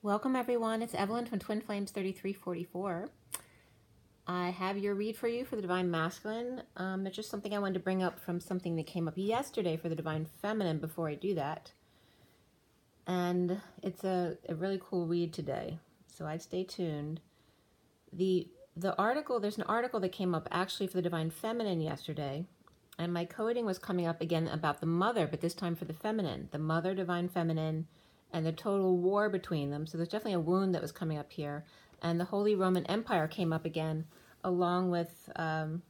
Welcome everyone, it's Evelyn from Twin Flames 3344. I have your read for you for the Divine Masculine. It's just something I wanted to bring up from something that came up yesterday for the Divine Feminine before I do that. And it's a really cool read today, so I'd stay tuned. There's an article that came up actually for the Divine Feminine yesterday, and my coding was coming up again about the mother, but this time for the feminine, the mother, Divine Feminine, and the total war between them. So there's definitely a wound that was coming up here. And the Holy Roman Empire came up again, along with the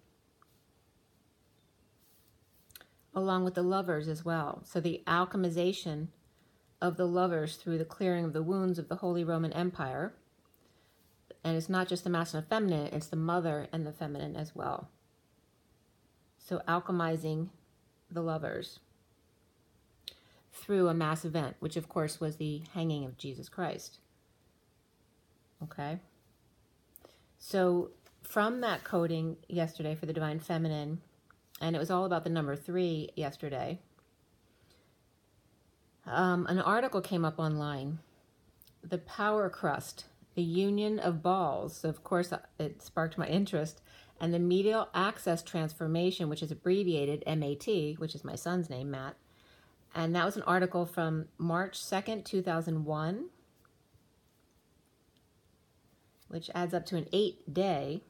lovers as well. So the alchemization of the lovers through the clearing of the wounds of the Holy Roman Empire. And it's not just the masculine and feminine, it's the mother and the feminine as well. So alchemizing the lovers through a mass event, which of course was the hanging of Jesus Christ. Okay? So from that coding yesterday for the Divine Feminine, and it was all about the number 3 yesterday, an article came up online, the power crust, the union of balls. So of course it sparked my interest, and the medial access transformation, which is abbreviated MAT, which is my son's name, Matt. And that was an article from March 2nd, 2001, which adds up to an 8-day.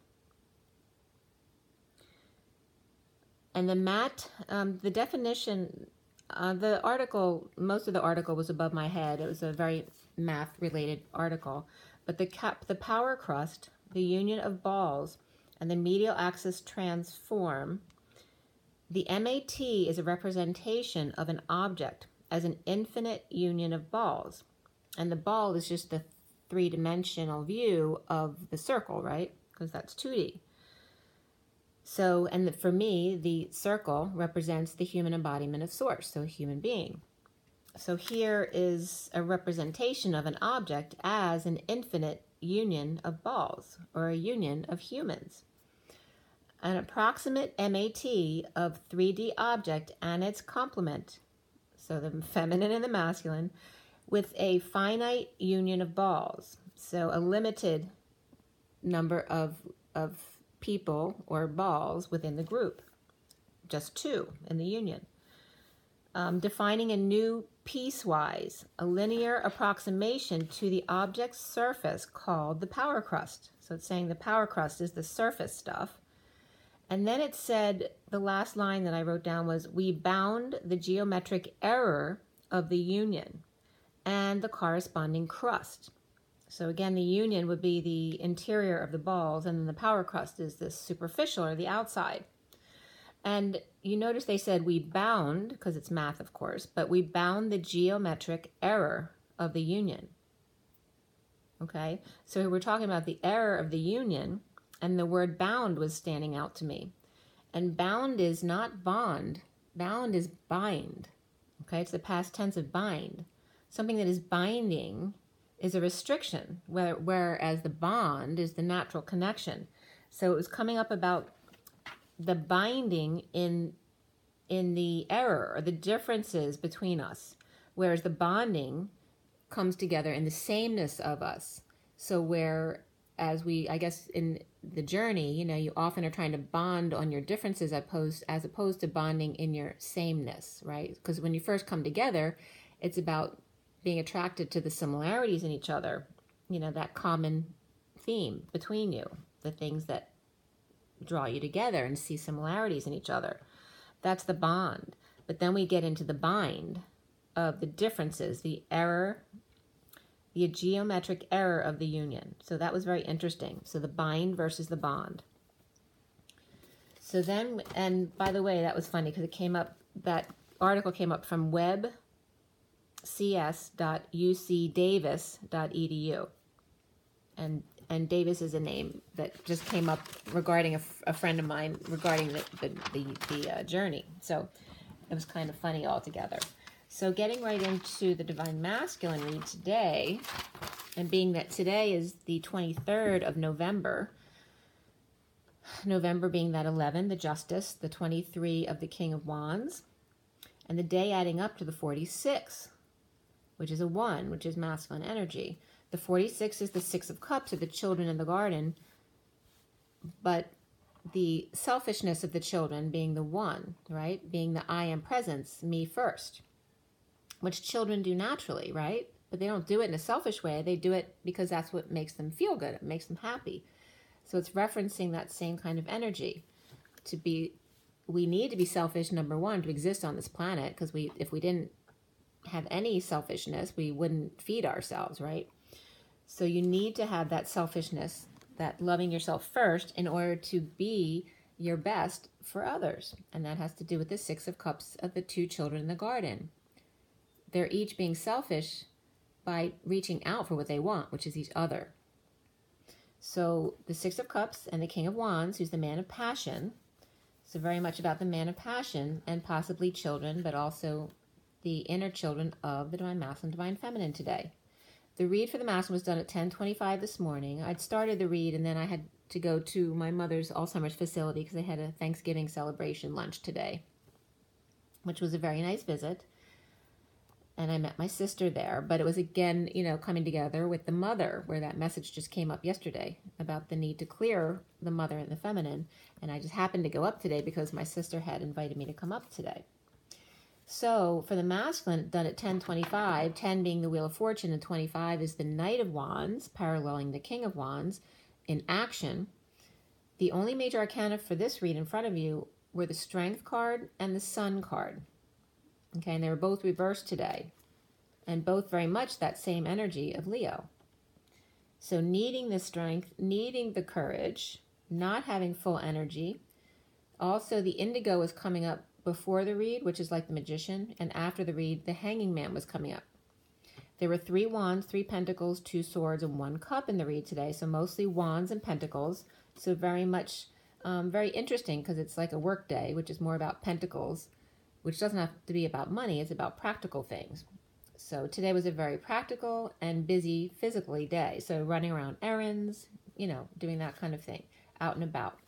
And the MAT, the definition, the article, most of the article was above my head. It was a very math-related article. But the power crust, the union of balls, and the medial axis transform. The MAT is a representation of an object as an infinite union of balls. And the ball is just the three-dimensional view of the circle, right? Because that's 2D. So, and for me, the circle represents the human embodiment of Source, so a human being. So here is a representation of an object as an infinite union of balls, or a union of humans. An approximate MAT of 3D object and its complement, so the feminine and the masculine, with a finite union of balls, so a limited number of people or balls within the group, just 2 in the union. Defining a new piecewise, a linear approximation to the object's surface called the power crust. So it's saying the power crust is the surface stuff. And then it said, the last line that I wrote down was, we bound the geometric error of the union and the corresponding crust. So again, the union would be the interior of the balls, and then the power crust is the superficial or the outside. And you notice they said we bound, because it's math of course, but we bound the geometric error of the union. Okay, so we're talking about the error of the union, and the word bound was standing out to me. And bound is not bond. Bound is bind. Okay, it's the past tense of bind. Something that is binding is a restriction, whereas the bond is the natural connection. So it was coming up about the binding in the error, or the differences between us, whereas the bonding comes together in the sameness of us. So whereas I guess in the journey, you often are trying to bond on your differences as opposed to bonding in your sameness, right? Because when you first come together, it's about being attracted to the similarities in each other, that common theme between you, the things that draw you together and see similarities in each other. That's the bond. But then we get into the bind of the differences, the error, the geometric error of the union. So that was very interesting. So the bind versus the bond. So then, and by the way, that was funny because that article came up from webcs.ucdavis.edu. And Davis is a name that just came up regarding a friend of mine regarding the journey. So it was kind of funny altogether. So getting right into the Divine Masculine read today, and being that today is the 23rd of November, November being that 11, the Justice, the 23 of the King of Wands, and the day adding up to the 46, which is a 1, which is masculine energy. The 46 is the 6 of Cups, or the children in the garden, but the selfishness of the children being the 1, right? Being the I am presence, me first, which children do naturally, right? But they don't do it in a selfish way. They do it because that's what makes them feel good. It makes them happy. So it's referencing that same kind of energy. We need to be selfish, number 1, to exist on this planet, because if we didn't have any selfishness, we wouldn't feed ourselves, right? So you need to have that selfishness, that loving yourself first, in order to be your best for others. And that has to do with the 6 of Cups of the 2 children in the garden. They're each being selfish by reaching out for what they want, which is each other. So the 6 of Cups and the King of Wands, who's the man of passion. So very much about the man of passion and possibly children, but also the inner children of the Divine Masculine, Divine Feminine today. The read for the Masculine was done at 10:25 this morning. I'd started the read, and then I had to go to my mother's Alzheimer's facility because they had a Thanksgiving celebration lunch today, which was a very nice visit. And I met my sister there, but it was again, coming together with the mother, where that message just came up yesterday about the need to clear the mother and the feminine. And I just happened to go up today because my sister had invited me to come up today. So for the masculine, done at 10:25, 10 being the Wheel of Fortune, and 25 is the Knight of Wands, paralleling the King of Wands in action. The only major arcana for this read in front of you were the Strength card and the Sun card. Okay, and they were both reversed today, and both very much that same energy of Leo. So needing the strength, needing the courage, not having full energy. Also, the Indigo is coming up before the read, which is like the Magician, and after the read, the Hanging Man was coming up. There were 3 wands, 3 pentacles, 2 swords, and 1 cup in the read today, so mostly wands and pentacles. So very much, very interesting, because it's like a work day, which is more about pentacles, which doesn't have to be about money, it's about practical things. So today was a very practical and busy physically day. So running around errands, doing that kind of thing, out and about.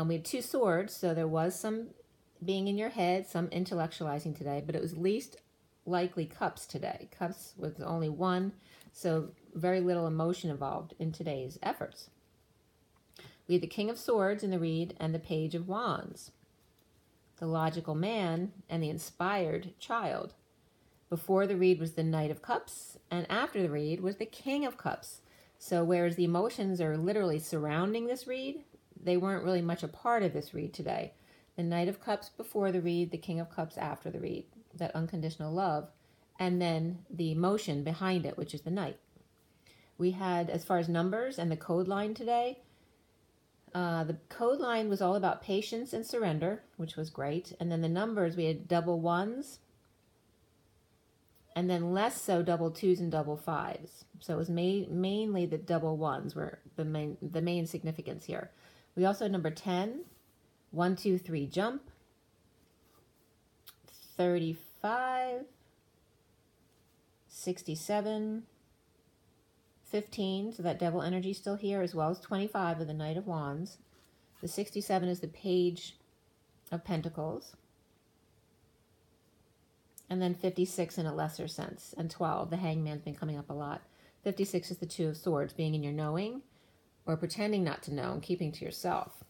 We had 2 swords, so there was some being in your head, some intellectualizing today, but it was least likely cups today. Cups was only 1, so very little emotion involved in today's efforts. We had the King of Swords in the read and the Page of Wands, the logical man and the inspired child. Before the read was the Knight of Cups, and after the read was the King of Cups. So whereas the emotions are literally surrounding this read, they weren't really much a part of this read today. The Knight of Cups before the read, the King of Cups after the read, that unconditional love, and then the emotion behind it, which is the Knight. We had, as far as numbers and the code line today, the code line was all about patience and surrender, which was great. And then the numbers, we had double 1s, and then less so double 2s and double 5s. So it was mainly the double 1s were the main significance here. We also had number 10, 1, 2, 3, jump, 35, 67, 15, so that devil energy still here, as well as 25 of the Knight of Wands. The 67 is the Page of Pentacles. And then 56 in a lesser sense. And 12, the Hangman's been coming up a lot. 56 is the Two of Swords, being in your knowing or pretending not to know and keeping to yourself.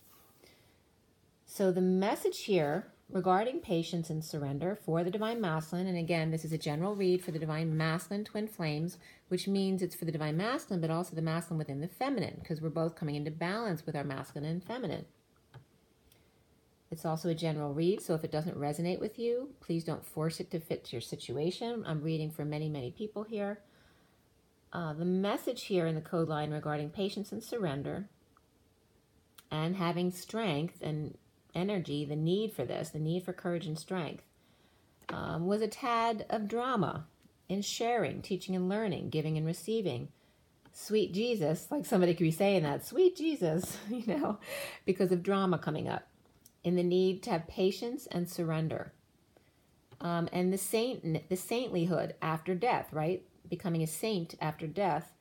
So the message here regarding patience and surrender for the Divine Masculine, and again, this is a general read for the Divine Masculine Twin Flames, which means it's for the Divine Masculine, but also the masculine within the feminine, because we're both coming into balance with our masculine and feminine. It's also a general read, so if it doesn't resonate with you, please don't force it to fit your situation. I'm reading for many, many people here. The message here in the code line regarding patience and surrender and having strength and energy, the need for this, the need for courage and strength, was a tad of drama in sharing, teaching and learning, giving and receiving. Sweet Jesus, like somebody could be saying that, sweet Jesus, because of drama coming up, in the need to have patience and surrender. And the saintlyhood after death, right? Becoming a saint after death,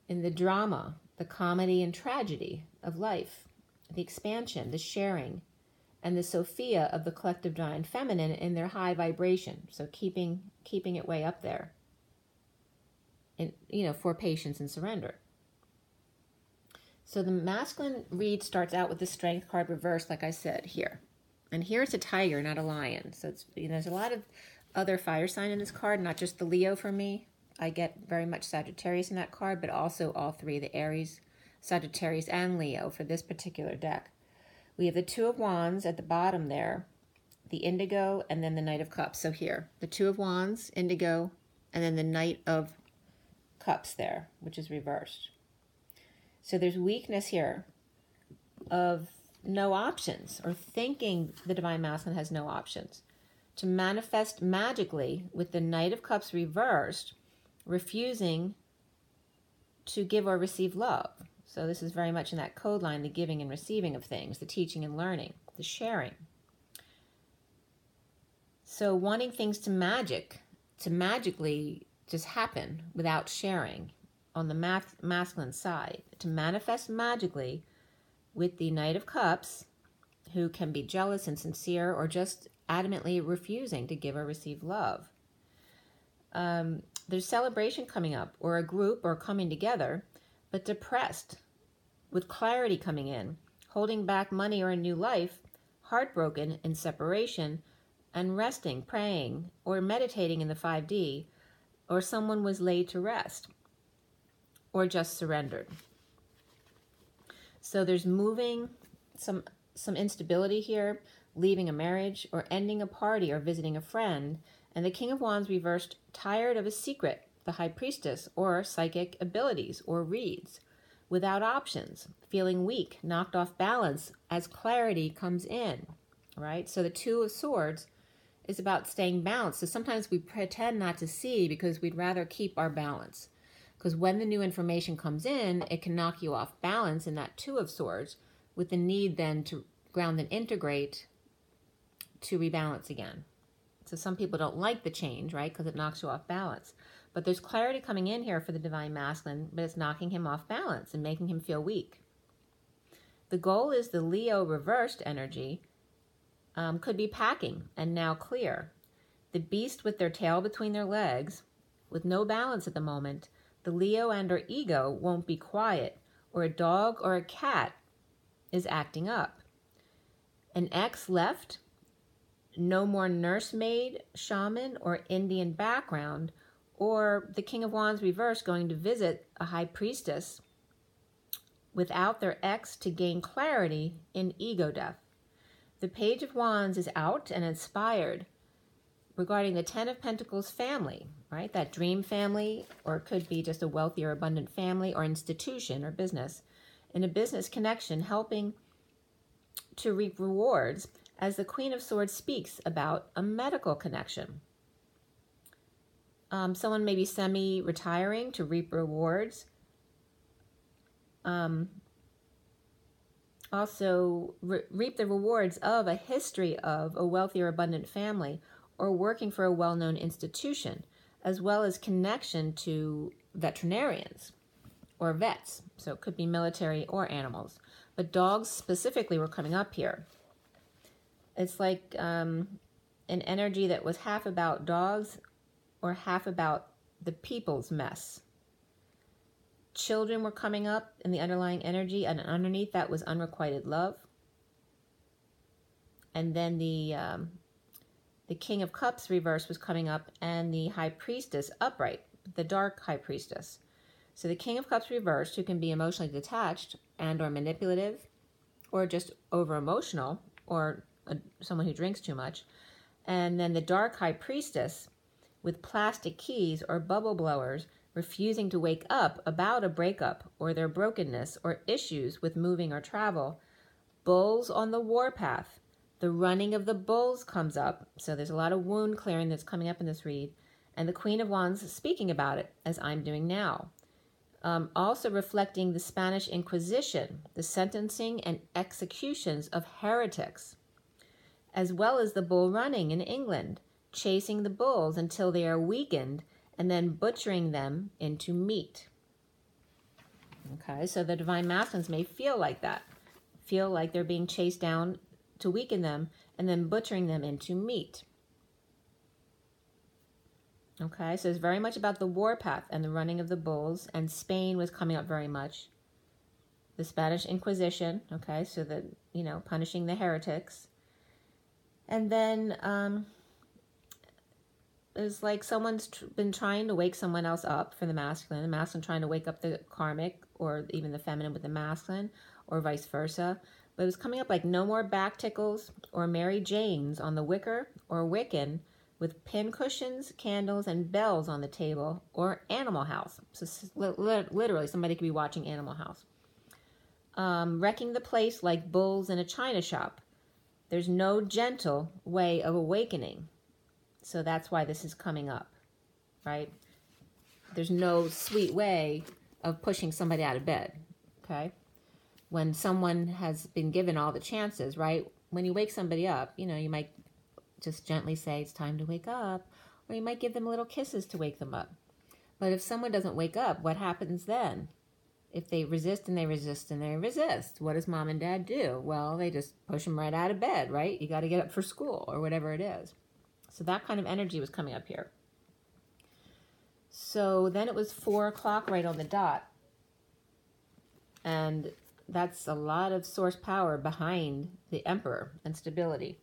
in the drama, the comedy and tragedy of life, the expansion, the sharing, and the Sophia of the collective divine feminine in their high vibration. So keeping it way up there. for patience and surrender. So the masculine read starts out with the Strength card reversed, like I said, here. And here it's a tiger, not a lion. So it's, there's a lot of other fire sign in this card, not just the Leo for me. I get very much Sagittarius in that card, but also all three, the Aries, Sagittarius, and Leo for this particular deck. We have the Two of Wands at the bottom there, the Indigo, and then the Knight of Cups. So here, the Two of Wands, Indigo, and then the Knight of Cups there, which is reversed. So there's weakness here of no options, or thinking the Divine Masculine has no options. To manifest magically with the Knight of Cups reversed, refusing to give or receive love. So this is very much in that code line, the giving and receiving of things, the teaching and learning, the sharing. So wanting things to magically just happen without sharing on the masculine side, to manifest magically with the Knight of Cups, who can be jealous and sincere or just adamantly refusing to give or receive love. There's celebration coming up, or a group, or coming together, but depressed, with clarity coming in, holding back money or a new life, heartbroken in separation, and resting, praying, or meditating in the 5D, or someone was laid to rest, or just surrendered. So there's moving, some instability here, leaving a marriage, or ending a party, or visiting a friend. And the King of Wands reversed, tired of a secret, the High Priestess, or psychic abilities, or reads, without options, feeling weak, knocked off balance as clarity comes in, right? So the Two of Swords is about staying balanced. So sometimes we pretend not to see because we'd rather keep our balance. Because when the new information comes in, it can knock you off balance in that Two of Swords, with the need then to ground and integrate to rebalance again. So some people don't like the change, right? Because it knocks you off balance. But there's clarity coming in here for the Divine Masculine, but it's knocking him off balance and making him feel weak. The goal is the Leo reversed energy could be packing and now clear. The beast with their tail between their legs, with no balance at the moment, the Leo and or ego won't be quiet, or a dog or a cat is acting up. An ex left, no more nursemaid, shaman, or Indian background, or the King of Wands reverse going to visit a High Priestess without their ex to gain clarity in ego death. The Page of Wands is out and inspired regarding the Ten of Pentacles family, right? That dream family, or it could be just a wealthy or abundant family or institution or business. In a business connection, helping to reap rewards, as the Queen of Swords speaks about a medical connection. Someone may be semi-retiring to reap rewards. Also, reap the rewards of a history of a wealthy or abundant family, or working for a well-known institution, as well as connection to veterinarians or vets. So it could be military or animals. But dogs specifically were coming up here. It's like an energy that was half about dogs or half about the people's mess. Children were coming up in the underlying energy, and underneath that was unrequited love. And then the King of Cups reverse was coming up, and the High Priestess upright, the dark High Priestess. So the King of Cups reversed, who can be emotionally detached and or manipulative, or just over-emotional, or someone who drinks too much. And then the dark High Priestess with plastic keys or bubble blowers, refusing to wake up about a breakup or their brokenness or issues with moving or travel. Bulls on the warpath. The running of the bulls comes up. So there's a lot of wound clearing that's coming up in this read. And the Queen of Wands speaking about it, as I'm doing now. Also reflecting the Spanish Inquisition, the sentencing and executions of heretics, as well as the bull running in England, chasing the bulls until they are weakened and then butchering them into meat. Okay, so the Divine Masculines may feel like that, feel like they're being chased down to weaken them and then butchering them into meat. Okay, so it's very much about the warpath and the running of the bulls, and Spain was coming up very much. The Spanish Inquisition, okay, so the, punishing the heretics. And then it's like someone's been trying to wake someone else up for the masculine trying to wake up the karmic, or even the feminine with the masculine, or vice versa. But it was coming up like no more back tickles or Mary Janes on the wicker or Wiccan, with pin cushions, candles, and bells on the table, or Animal House. So literally, somebody could be watching Animal House. Wrecking the place like bulls in a china shop. There's no gentle way of awakening. So that's why this is coming up, right? There's no sweet way of pushing somebody out of bed, okay? When someone has been given all the chances, right? When you wake somebody up, you might just gently say, it's time to wake up, or you might give them little kisses to wake them up. But if someone doesn't wake up, what happens then? If they resist and they resist and they resist, what does mom and dad do? Well, they just push them right out of bed, right? You got to get up for school or whatever it is. So that kind of energy was coming up here. So then it was 4 o'clock right on the dot. And that's a lot of source power behind the Emperor and stability.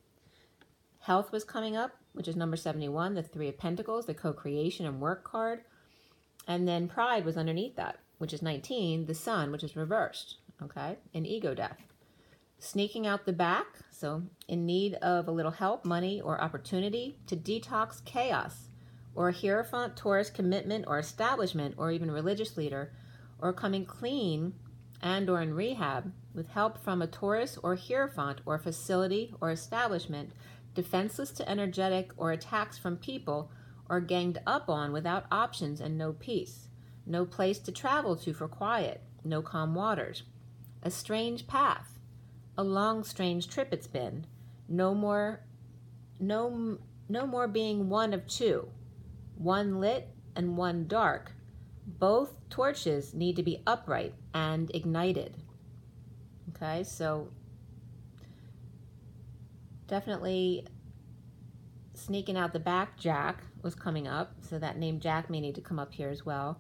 Health was coming up, which is number 71, the 3 of Pentacles, the co-creation and work card. And then pride was underneath that, which is 19, the Sun, which is reversed, okay, and ego death. Sneaking out the back, so in need of a little help, money, or opportunity to detox chaos, or a Hierophant, Taurus, commitment, or establishment, or even religious leader, or coming clean and or in rehab with help from a Taurus or Hierophant or facility or establishment, defenseless to energetic or attacks from people, or ganged up on without options and no peace, no place to travel to for quiet, no calm waters, a strange path, a long strange trip it's been, no more being one of two, one lit and one dark. Both torches need to be upright and ignited. Okay, so definitely sneaking out the back, Jack was coming up, so that name Jack may need to come up here as well.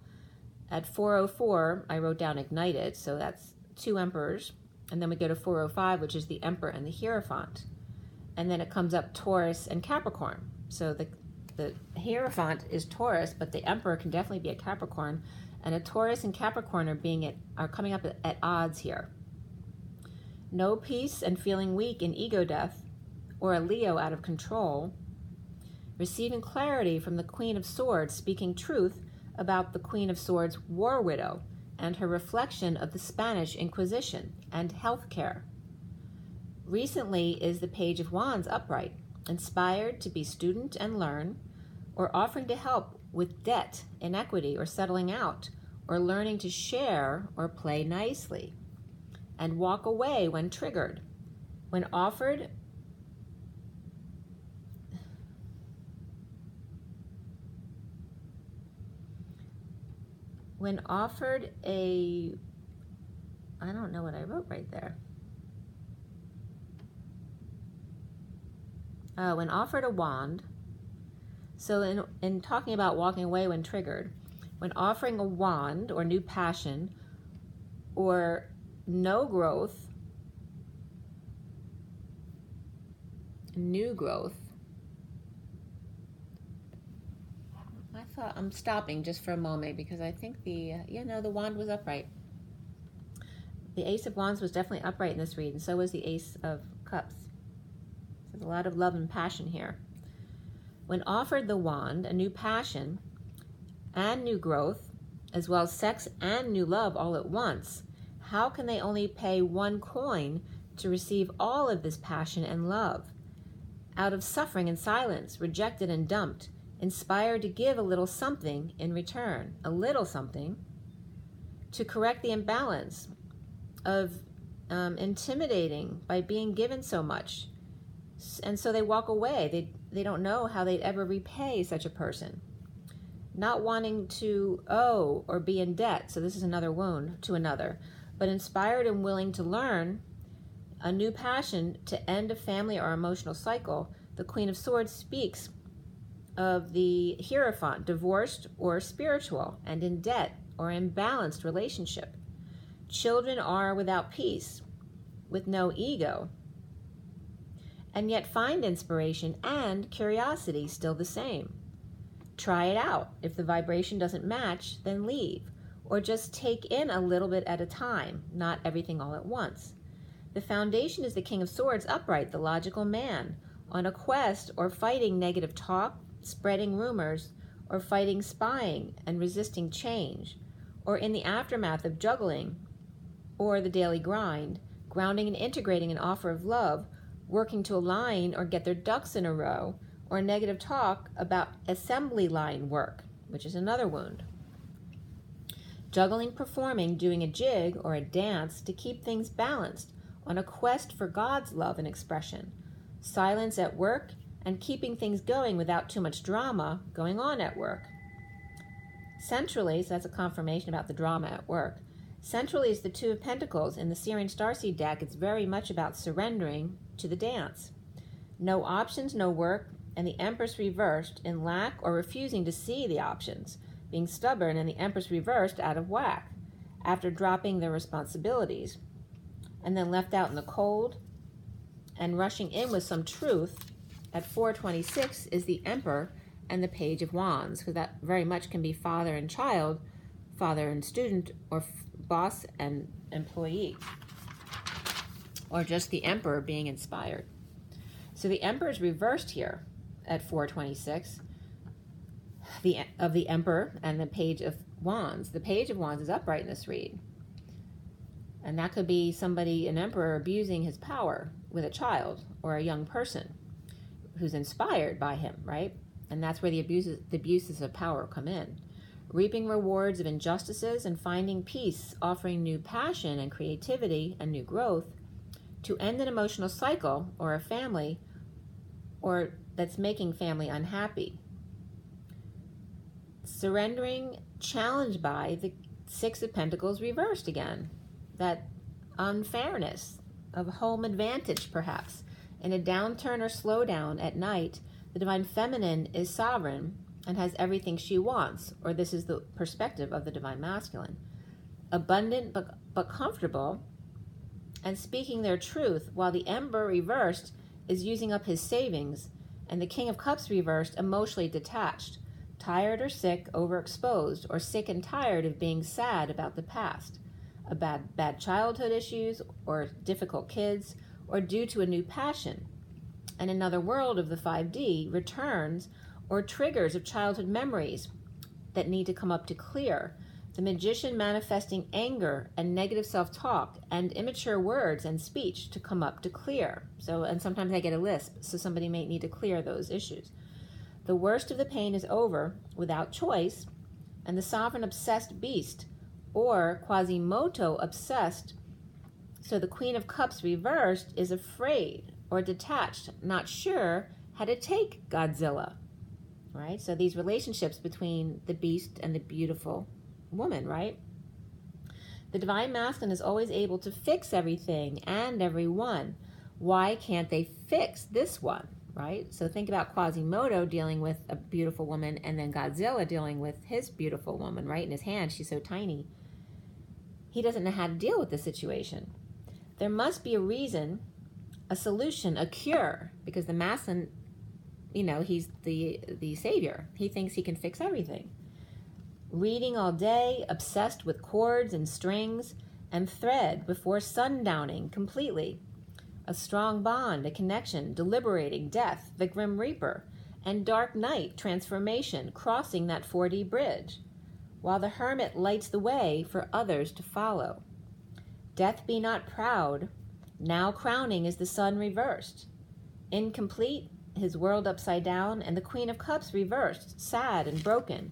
At 404, I wrote down ignited, so that's 2 emperors. And then we go to 405, which is the Emperor and the Hierophant. And then it comes up Taurus and Capricorn. So the Hierophant is Taurus, but the Emperor can definitely be a Capricorn. And a Taurus and Capricorn are coming up at odds here. No peace and feeling weak in ego death, or a Leo out of control. Receiving clarity from the Queen of Swords, speaking truth about the Queen of Swords, war widow, and her reflection of the Spanish Inquisition and healthcare. Recently is the Page of Wands upright, inspired to be student and learn, or offering to help with debt, inequity, or settling out, or learning to share or play nicely, and walk away when triggered. When offered a, I don't know what I wrote right there. When offered a wand, so in talking about walking away when triggered, when offering a wand or new passion or no growth, new growth, I'm stopping just for a moment because I think the wand was upright. The Ace of Wands was definitely upright in this read, and so was the Ace of Cups. So there's a lot of love and passion here. When offered the wand, a new passion and new growth, as well as sex and new love all at once, how can they only pay 1 coin to receive all of this passion and love? Out of suffering and silence, rejected and dumped, inspired to give a little something in return, a little something, to correct the imbalance of intimidating by being given so much. And so they walk away. They don't know how they'd ever repay such a person. Not wanting to owe or be in debt, so this is another wound to another, but inspired and willing to learn a new passion to end a family or emotional cycle. The Queen of Swords speaks of the Hierophant, divorced or spiritual, and in debt or imbalanced relationship. Children are without peace, with no ego, and yet find inspiration and curiosity still the same. Try it out. If the vibration doesn't match, then leave, or just take in a little bit at a time, not everything all at once. The foundation is the King of Swords upright, the logical man, on a quest or fighting negative talk, spreading rumors, or fighting spying and resisting change, or in the aftermath of juggling or the daily grind, grounding and integrating an offer of love, working to align or get their ducks in a row, or negative talk about assembly line work, which is another wound. Juggling, performing, doing a jig or a dance to keep things balanced on a quest for God's love and expression. Silence at work and keeping things going without too much drama going on at work. Centrally, so that's a confirmation about the drama at work. Centrally is the Two of Pentacles. In the SIRIAN Starseed deck, it's very much about surrendering to the dance. No options, no work, and the Empress reversed in lack or refusing to see the options, being stubborn, and the Empress reversed out of whack after dropping their responsibilities, and then left out in the cold and rushing in with some truth. At 426 is the Emperor and the Page of Wands, because that very much can be father and child, father and student, or boss and employee, or just the Emperor being inspired. So the Emperor is reversed here at 426 of the Emperor and the Page of Wands. The Page of Wands is upright in this read. And that could be somebody, an emperor, abusing his power with a child or a young person who's inspired by him, right? And that's where the abuses of power come in. Reaping rewards of injustices and finding peace, offering new passion and creativity and new growth to end an emotional cycle or a family or that's making family unhappy. Surrendering, challenged by the Six of Pentacles reversed again. That unfairness of home advantage, perhaps. In a downturn or slowdown at night, the Divine Feminine is sovereign and has everything she wants, or this is the perspective of the Divine Masculine. Abundant but comfortable and speaking their truth, while the Emperor reversed is using up his savings, and the King of Cups reversed emotionally detached, tired or sick, overexposed, or sick and tired of being sad about the past. Bad childhood issues, or difficult kids, or due to a new passion. And another world of the 5D returns or triggers of childhood memories that need to come up to clear. The Magician manifesting anger and negative self-talk and immature words and speech to come up to clear. So, and sometimes I get a lisp, so somebody may need to clear those issues. The worst of the pain is over without choice, and the Sovereign obsessed beast, or Quasimodo obsessed, so the Queen of Cups reversed, is afraid or detached, not sure how to take Godzilla, right? So these relationships between the beast and the beautiful woman, right? The Divine Masculine is always able to fix everything and everyone. Why can't they fix this one, right? So think about Quasimodo dealing with a beautiful woman, and then Godzilla dealing with his beautiful woman, right? In his hand, she's so tiny. He doesn't know how to deal with the situation. There must be a reason, a solution, a cure, because the masculine, he's the savior. He thinks he can fix everything. Reading all day, obsessed with chords and strings and thread before sundowning completely. A strong bond, a connection, deliberating, death, the Grim Reaper, and dark night, transformation, crossing that 4D bridge, while the Hermit lights the way for others to follow. Death be not proud, now crowning is the sun reversed. Incomplete, his world upside down, and the Queen of Cups reversed, sad and broken,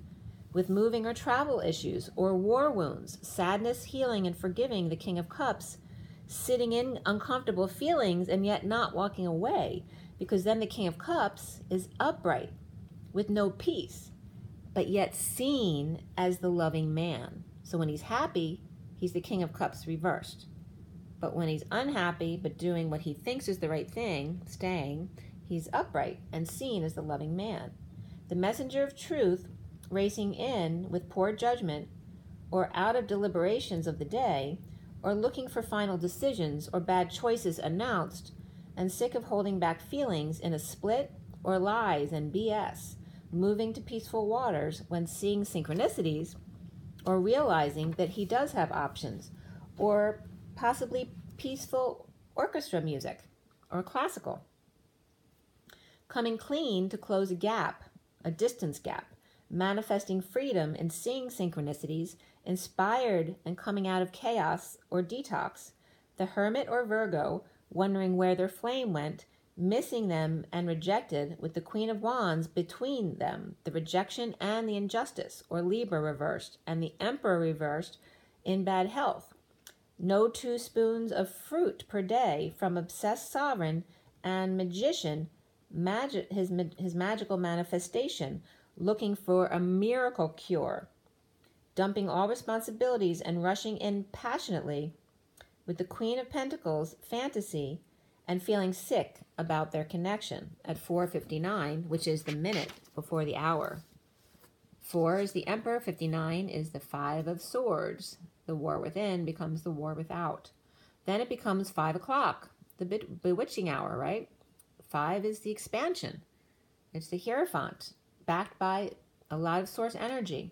with moving or travel issues or war wounds, sadness, healing, and forgiving the King of Cups, sitting in uncomfortable feelings and yet not walking away, because then the King of Cups is upright with no peace, but yet seen as the loving man. So when he's happy, he's the King of Cups reversed. But when he's unhappy but doing what he thinks is the right thing, staying, he's upright and seen as the loving man. The messenger of truth, racing in with poor judgment or out of deliberations of the day, or looking for final decisions or bad choices announced, and sick of holding back feelings in a split or lies and BS, moving to peaceful waters when seeing synchronicities or realizing that he does have options, or possibly peaceful orchestra music or classical. Coming clean to close a gap, a distance gap, manifesting freedom in seeing synchronicities, inspired and coming out of chaos or detox. The Hermit or Virgo, wondering where their flame went, missing them and rejected, with the Queen of Wands between them, the rejection and the injustice, or Libra reversed, and the Emperor reversed in bad health. No 2 spoons of fruit per day from obsessed sovereign and magician, his magical manifestation, looking for a miracle cure, dumping all responsibilities and rushing in passionately with the Queen of Pentacles fantasy and feeling sick about their connection at 4:59, which is the minute before the hour. 4 is the Emperor, 59 is the 5 of Swords. The war within becomes the war without. Then it becomes 5 o'clock, the bewitching hour, right? 5 is the expansion. It's the Hierophant, backed by a lot of source energy.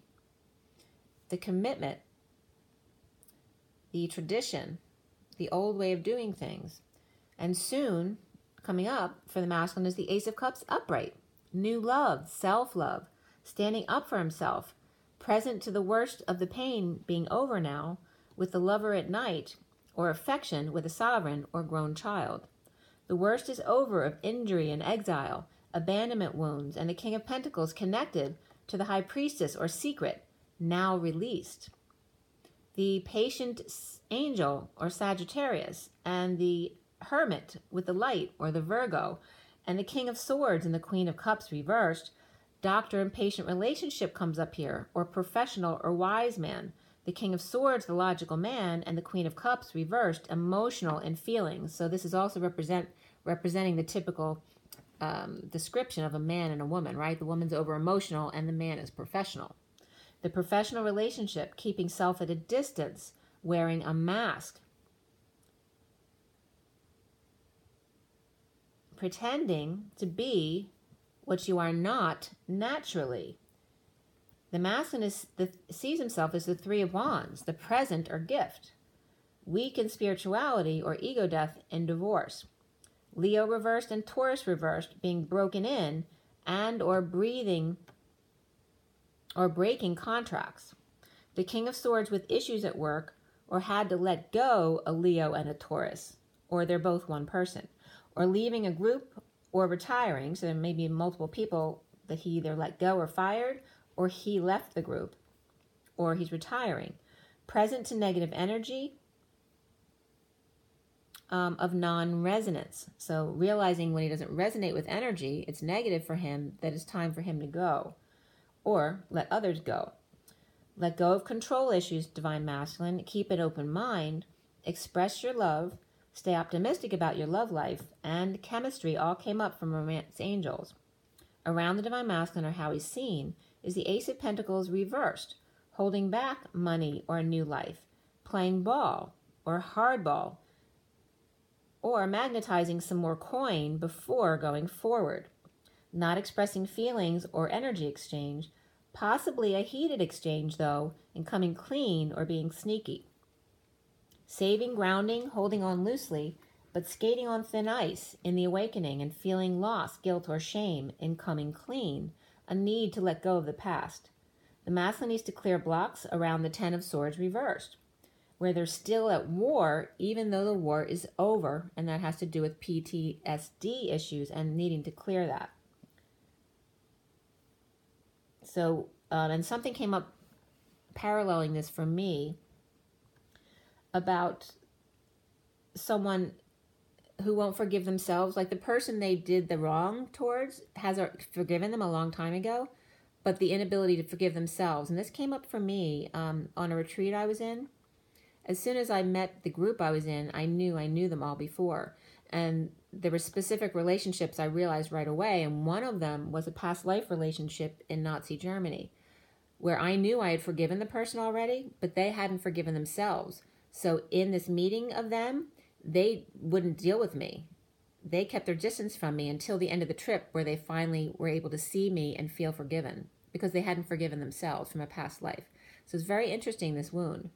The commitment, the tradition, the old way of doing things. And soon, coming up for the masculine, is the Ace of Cups upright. New love, self-love, standing up for himself, present to the worst of the pain being over now, with the lover at night, or affection with a sovereign or grown child. The worst is over of injury and exile, abandonment wounds, and the King of Pentacles connected to the High Priestess or secret, now released. The patient angel or Sagittarius, and the Hermit with the light or the Virgo, and the King of Swords and the Queen of Cups reversed. Doctor and patient relationship comes up here, or professional or wise man. The King of Swords, the logical man, and the Queen of Cups reversed, emotional and feelings. So this is also representing the typical description of a man and a woman, right? The woman's over emotional and the man is professional. The professional relationship, keeping self at a distance, wearing a mask, pretending to be what you are not naturally. The masculine sees himself as the 3 of Wands, the present or gift. Weak in spirituality or ego death in divorce. Leo reversed and Taurus reversed, being broken in and or breathing or breaking contracts. The King of Swords with issues at work, or had to let go a Leo and a Taurus, or they're both one person, or leaving a group or retiring. So there may be multiple people that he either let go or fired, or he left the group, or he's retiring. Present to negative energy of non-resonance. So realizing when he doesn't resonate with energy, it's negative for him, that it's time for him to go, or let others go. Let go of control issues, Divine Masculine. Keep an open mind. Express your love. Stay optimistic about your love life. And chemistry all came up from Romance Angels. Around the Divine Masculine, or how he's seen, is the Ace of Pentacles reversed, holding back money or a new life, playing ball or hardball, or magnetizing some more coin before going forward. Not expressing feelings or energy exchange, possibly a heated exchange though, and coming clean or being sneaky. Saving, grounding, holding on loosely, but skating on thin ice in the awakening and feeling loss, guilt, or shame in coming clean, a need to let go of the past. The masculine needs to clear blocks around the 10 of Swords reversed, where they're still at war even though the war is over, and that has to do with PTSD issues and needing to clear that. So, and something came up paralleling this for me about someone who won't forgive themselves. Like the person they did the wrong towards has forgiven them a long time ago, but the inability to forgive themselves. And this came up for me on a retreat I was in. As soon as I met the group I was in, I knew them all before. And there were specific relationships I realized right away, and one of them was a past life relationship in Nazi Germany, where I knew I had forgiven the person already, but they hadn't forgiven themselves. So in this meeting of them, they wouldn't deal with me. They kept their distance from me until the end of the trip, where they finally were able to see me and feel forgiven, because they hadn't forgiven themselves from a past life. So it's very interesting, this wound.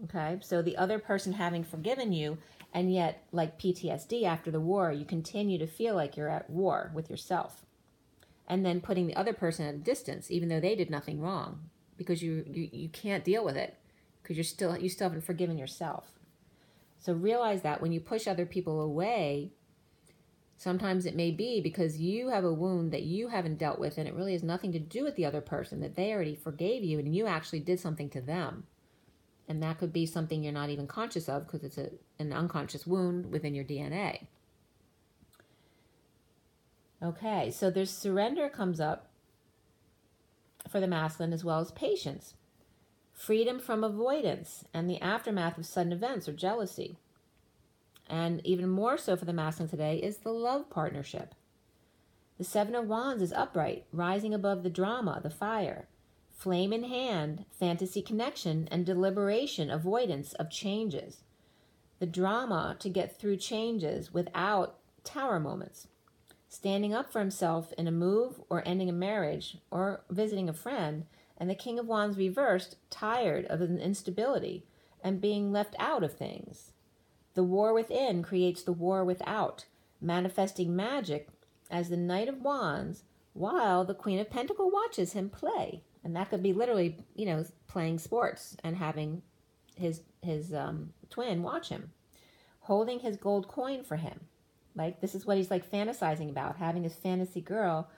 Okay, so the other person having forgiven you, and yet, like PTSD after the war, you continue to feel like you're at war with yourself. And then putting the other person at a distance, even though they did nothing wrong, because you can't deal with it, because you still haven't forgiven yourself. So realize that when you push other people away, sometimes it may be because you have a wound that you haven't dealt with, and it really has nothing to do with the other person, that they already forgave you and you actually did something to them. And that could be something you're not even conscious of, because it's an unconscious wound within your DNA. Okay, so there's surrender comes up for the masculine, as well as patience. Freedom from avoidance and the aftermath of sudden events or jealousy. And even more so for the masculine today is the love partnership. The Seven of Wands is upright, rising above the drama, the fire. Flame in hand, fantasy connection, and deliberation, avoidance of changes. The drama to get through changes without tower moments. Standing up for himself in a move or ending a marriage or visiting a friend. And the King of Wands reversed, tired of an instability and being left out of things. The war within creates the war without, manifesting magic as the Knight of Wands, while the Queen of Pentacles watches him play. And that could be literally, playing sports and having his twin watch him, holding his gold coin for him. Like, this is what he's like fantasizing about, having his fantasy girl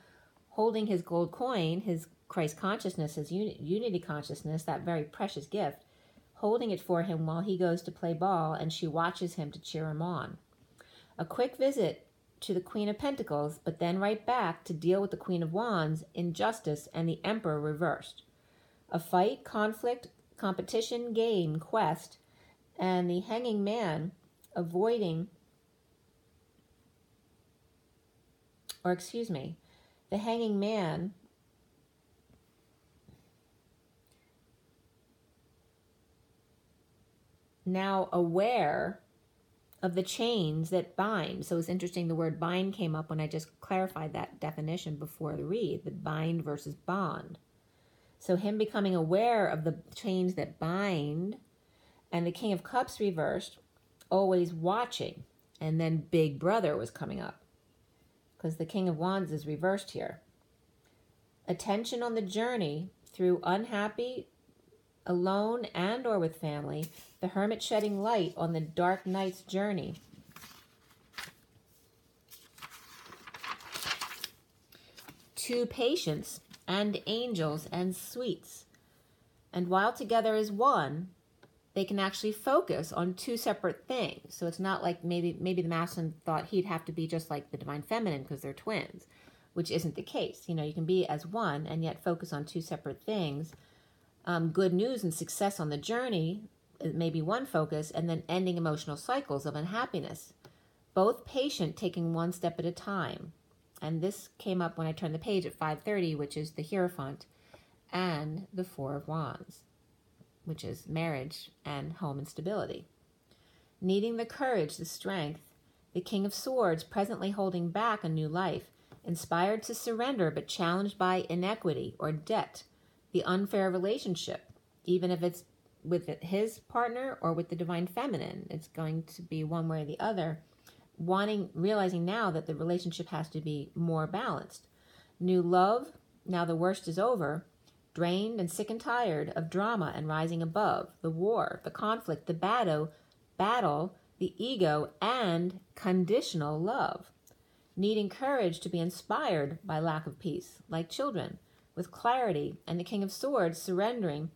holding his gold coin, his Christ consciousness, his unity consciousness, that very precious gift, holding it for him while he goes to play ball and she watches him to cheer him on. A quick visit to the Queen of Pentacles, but then right back to deal with the Queen of Wands, injustice, and the Emperor reversed. A fight, conflict, competition, game, quest, and the Hanging Man the Hanging Man now aware of the chains that bind. So it's interesting, the word bind came up when I just clarified that definition before the read, the bind versus bond. So him becoming aware of the chains that bind, and the King of Cups reversed, always watching, and then Big Brother was coming up, because the King of Wands is reversed here. Attention on the journey through unhappy, alone, and or with family, the Hermit shedding light on the dark night's journey. To patience and angels and sweets. And while together as one, they can actually focus on two separate things. So it's not like maybe the masculine thought he'd have to be just like the divine feminine because they're twins, which isn't the case. You can be as one and yet focus on two separate things. Good news and success on the journey, maybe one focus, and then ending emotional cycles of unhappiness. Both patient, taking one step at a time. And this came up when I turned the page at 5:30, which is the Hierophant, and the Four of Wands, which is marriage and home and stability. Needing the courage, the strength, the King of Swords presently holding back a new life, inspired to surrender but challenged by inequity or debt, the unfair relationship, even if it's with his partner or with the divine feminine, it's going to be one way or the other, realizing now that the relationship has to be more balanced. New love, now the worst is over, drained and sick and tired of drama and rising above, the war, the conflict, the battle, the ego, and conditional love. Needing courage to be inspired by lack of peace, like children, with clarity, and the King of Swords surrendering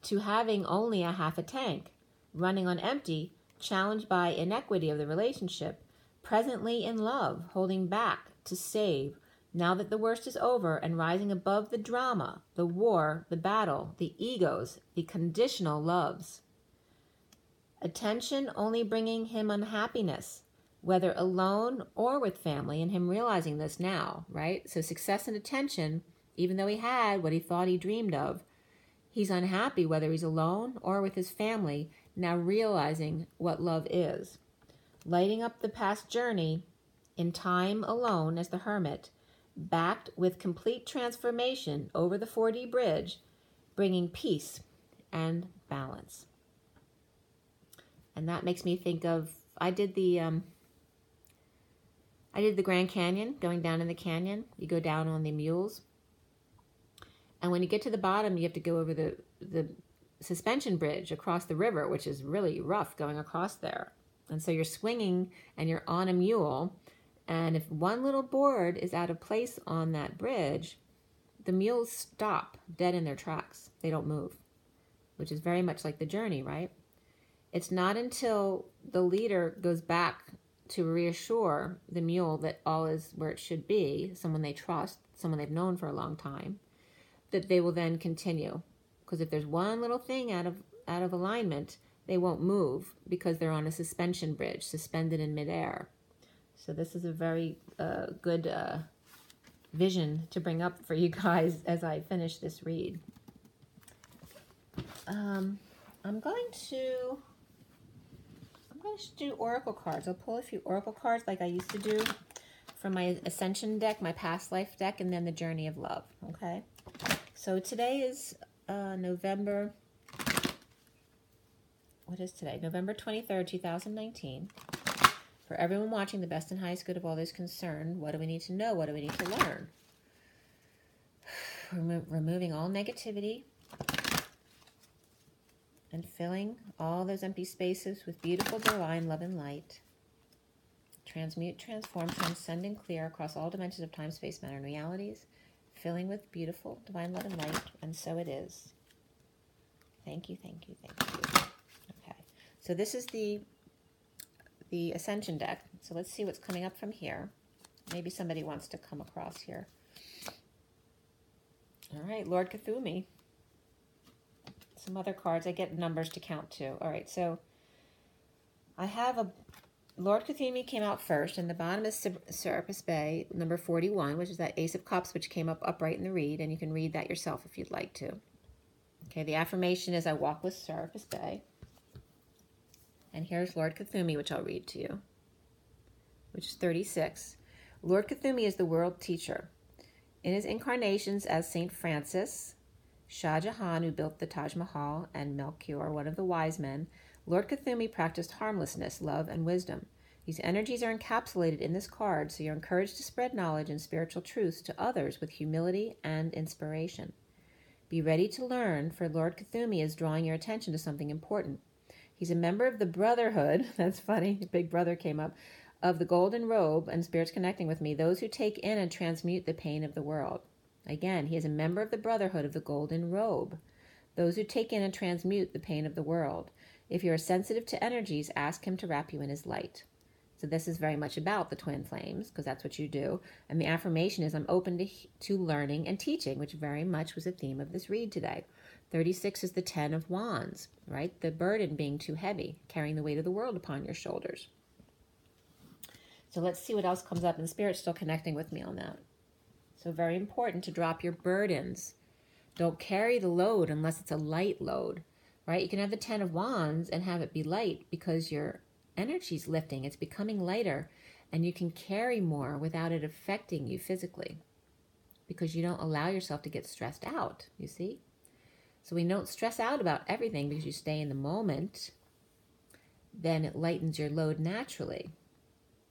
to having only a half a tank, running on empty, challenged by inequity of the relationship, presently in love, holding back to save, now that the worst is over, and rising above the drama, the war, the battle, the egos, the conditional loves. Attention only bringing him unhappiness, whether alone or with family, and him realizing this now, right? So success and attention, even though he had what he thought he dreamed of, he's unhappy whether he's alone or with his family, now realizing what love is. Lighting up the past journey in time alone as the hermit, backed with complete transformation over the 4D bridge, bringing peace and balance. And that makes me think of, I did the Grand Canyon, going down in the canyon. You go down on the mules. And when you get to the bottom, you have to go over the suspension bridge across the river, which is really rough going across there. And so you're swinging and you're on a mule. And if one little board is out of place on that bridge, the mules stop dead in their tracks. They don't move, which is very much like the journey, right? It's not until the leader goes back to reassure the mule that all is where it should be, someone they trust, someone they've known for a long time, that they will then continue. Because if there's one little thing out of alignment, they won't move because they're on a suspension bridge, suspended in midair. So this is a very good vision to bring up for you guys as I finish this read. I'm going to do oracle cards. I'll pull a few oracle cards like I used to do from my Ascension deck, my past life deck, and then the Journey of Love. Okay. So today is November. What is today? November 23rd, 2019. For everyone watching, the best and highest good of all those concerned, what do we need to know? What do we need to learn? Removing all negativity and filling all those empty spaces with beautiful divine love and light. Transmute, transform, transcend, and clear across all dimensions of time, space, matter, and realities. Filling with beautiful divine love and light, and so it is. Thank you, thank you, thank you. Okay, so this is the Ascension deck. So let's see what's coming up from here. Maybe somebody wants to come across here. All right, Lord Cthulhu. Some other cards. I get numbers to count to. All right, so I have a Lord Cthulhu came out first, and the bottom is Serapis Bay, number 41, which is that Ace of Cups, which came up upright in the read, and you can read that yourself if you'd like to. Okay, the affirmation is I walk with Serapis Bay. And here's Lord Cthulhu, which I'll read to you, which is 36. Lord Cthulhu is the world teacher. In his incarnations as Saint Francis, Shah Jahan, who built the Taj Mahal, and Melchior, one of the wise men, Lord Cthulhu practiced harmlessness, love, and wisdom. These energies are encapsulated in this card, so you're encouraged to spread knowledge and spiritual truths to others with humility and inspiration. Be ready to learn, for Lord Cthulhu is drawing your attention to something important. He's a member of the Brotherhood, that's funny, Big Brother came up, of the Golden Robe, and Spirit's connecting with me, those who take in and transmute the pain of the world. Again, he is a member of the Brotherhood of the Golden Robe, those who take in and transmute the pain of the world. If you are sensitive to energies, ask him to wrap you in his light. So this is very much about the twin flames, because that's what you do. And the affirmation is I'm open to learning and teaching, which very much was a theme of this read today. 36 is the 10 of Wands, right? The burden being too heavy, carrying the weight of the world upon your shoulders. So let's see what else comes up. And Spirit's still connecting with me on that. So very important to drop your burdens. Don't carry the load unless it's a light load, right? You can have the 10 of Wands and have it be light because your energy's lifting. It's becoming lighter, and you can carry more without it affecting you physically because you don't allow yourself to get stressed out, you see? So we don't stress out about everything because you stay in the moment. Then it lightens your load naturally.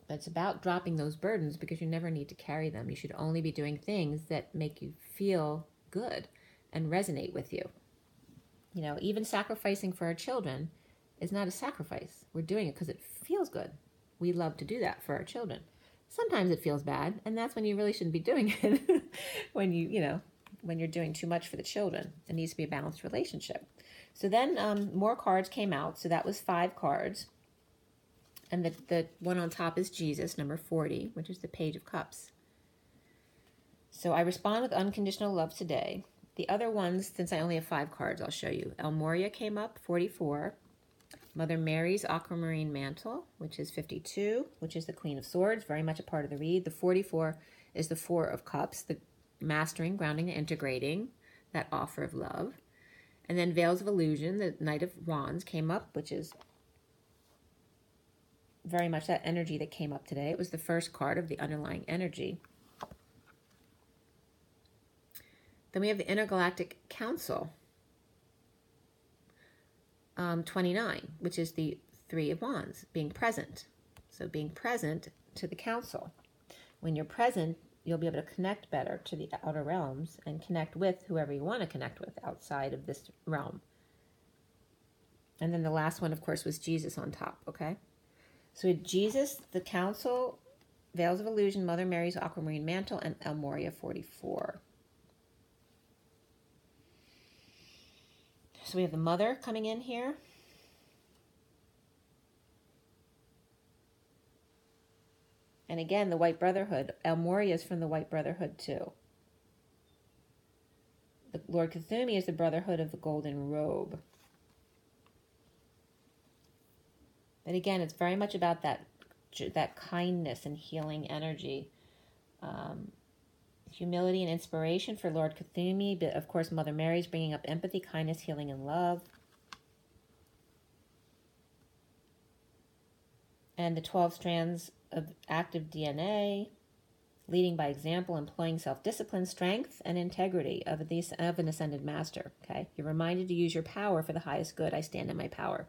But it's about dropping those burdens because you never need to carry them. You should only be doing things that make you feel good and resonate with you. You know, even sacrificing for our children is not a sacrifice. We're doing it because it feels good. We love to do that for our children. Sometimes it feels bad, and that's when you really shouldn't be doing it. when you're doing too much for the children. It needs to be a balanced relationship. So then more cards came out. So that was 5 cards. And the one on top is Jesus, number 40, which is the Page of Cups. So I respond with unconditional love today. The other ones, since I only have 5 cards, I'll show you. El Moria came up, 44. Mother Mary's aquamarine mantle, which is 52, which is the Queen of Swords, very much a part of the read. The 44 is the Four of Cups, the mastering, grounding, and integrating, that offer of love. And then Veils of Illusion, the Knight of Wands came up, which is very much that energy that came up today. It was the first card of the underlying energy. Then we have the Intergalactic Council, 29, which is the Three of Wands, being present. So being present to the council. When you're present, you'll be able to connect better to the outer realms and connect with whoever you want to connect with outside of this realm. And then the last one, of course, was Jesus on top, okay? So we had Jesus, the council, Veils of Illusion, Mother Mary's aquamarine mantle, and El Moria 44. So we have the Mother coming in here. And again, the White Brotherhood. El Moria is from the White Brotherhood too. The Lord Cthulhu is the Brotherhood of the Golden Robe. But again, it's very much about that kindness and healing energy. Humility and inspiration for Lord Cthulhu, but of course Mother Mary's bringing up empathy, kindness, healing, and love. And the 12 strands of active DNA, leading by example, employing self-discipline, strength, and integrity of an ascended master. Okay, you're reminded to use your power for the highest good. I stand in my power.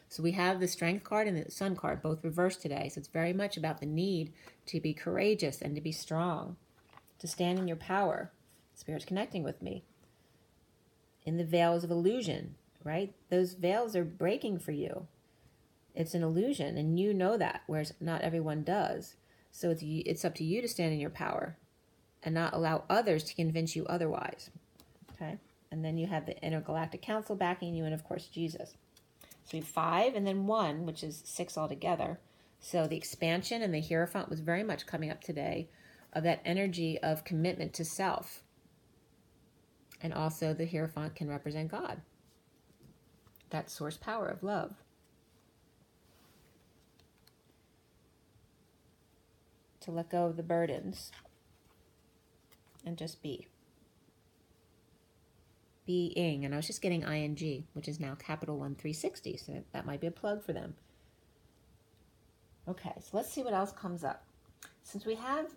So we have the Strength card and the Sun card, both reversed today. So it's very much about the need to be courageous and to be strong, to stand in your power. Spirit's connecting with me. In the Veils of Illusion, right? Those veils are breaking for you. It's an illusion, and you know that, whereas not everyone does. So it's up to you to stand in your power and not allow others to convince you otherwise. Okay? And then you have the Intergalactic Council backing you, and of course Jesus. So we have 5 and then 1, which is 6 altogether. So the expansion and the Hierophant was very much coming up today of that energy of commitment to self. And also the Hierophant can represent God. That source power of love. To let go of the burdens and just be. Being. And I was just getting ing, which is now capital 1360, so that might be a plug for them. Okay, so let's see what else comes up. Since we have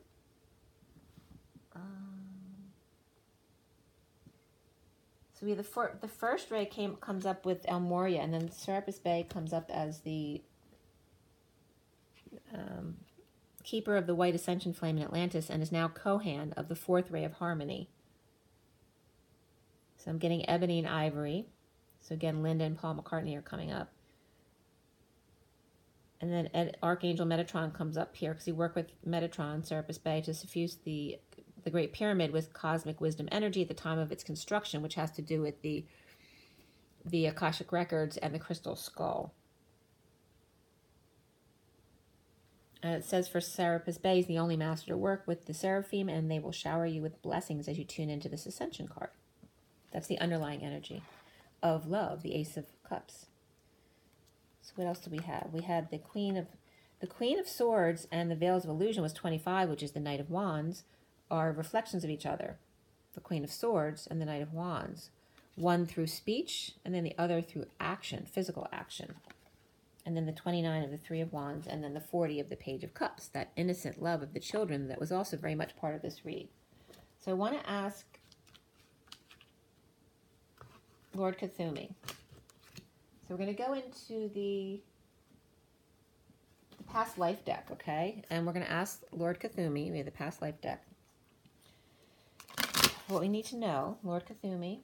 so we have the first ray comes up with El Moria, and then Serapis Bey comes up as the keeper of the white ascension flame in Atlantis, and is now Kohan of the 4th ray of harmony. So I'm getting ebony and ivory. So again, Linda and Paul McCartney are coming up. And then Archangel Metatron comes up here because he worked with Metatron, Serapis Bey, to suffuse the Great Pyramid with cosmic wisdom energy at the time of its construction, which has to do with the Akashic Records and the Crystal Skull. It says for Serapis Bey is the only master to work with the Seraphim, and they will shower you with blessings as you tune into this Ascension card. That's the underlying energy of love, the Ace of Cups. So what else do we have? We had the Queen of Swords and the Veils of Illusion was 25, which is the Knight of Wands, are reflections of each other. The Queen of Swords and the Knight of Wands. One through speech, and then the other through action, physical action. And then the 29 of the Three of Wands, and then the 40 of the Page of Cups, that innocent love of the children that was also very much part of this read. So I want to ask Lord Cthulhu. So we're going to go into the past life deck, okay? And we're going to ask Lord Cthulhu, we have the past life deck, what we need to know, Lord Cthulhu,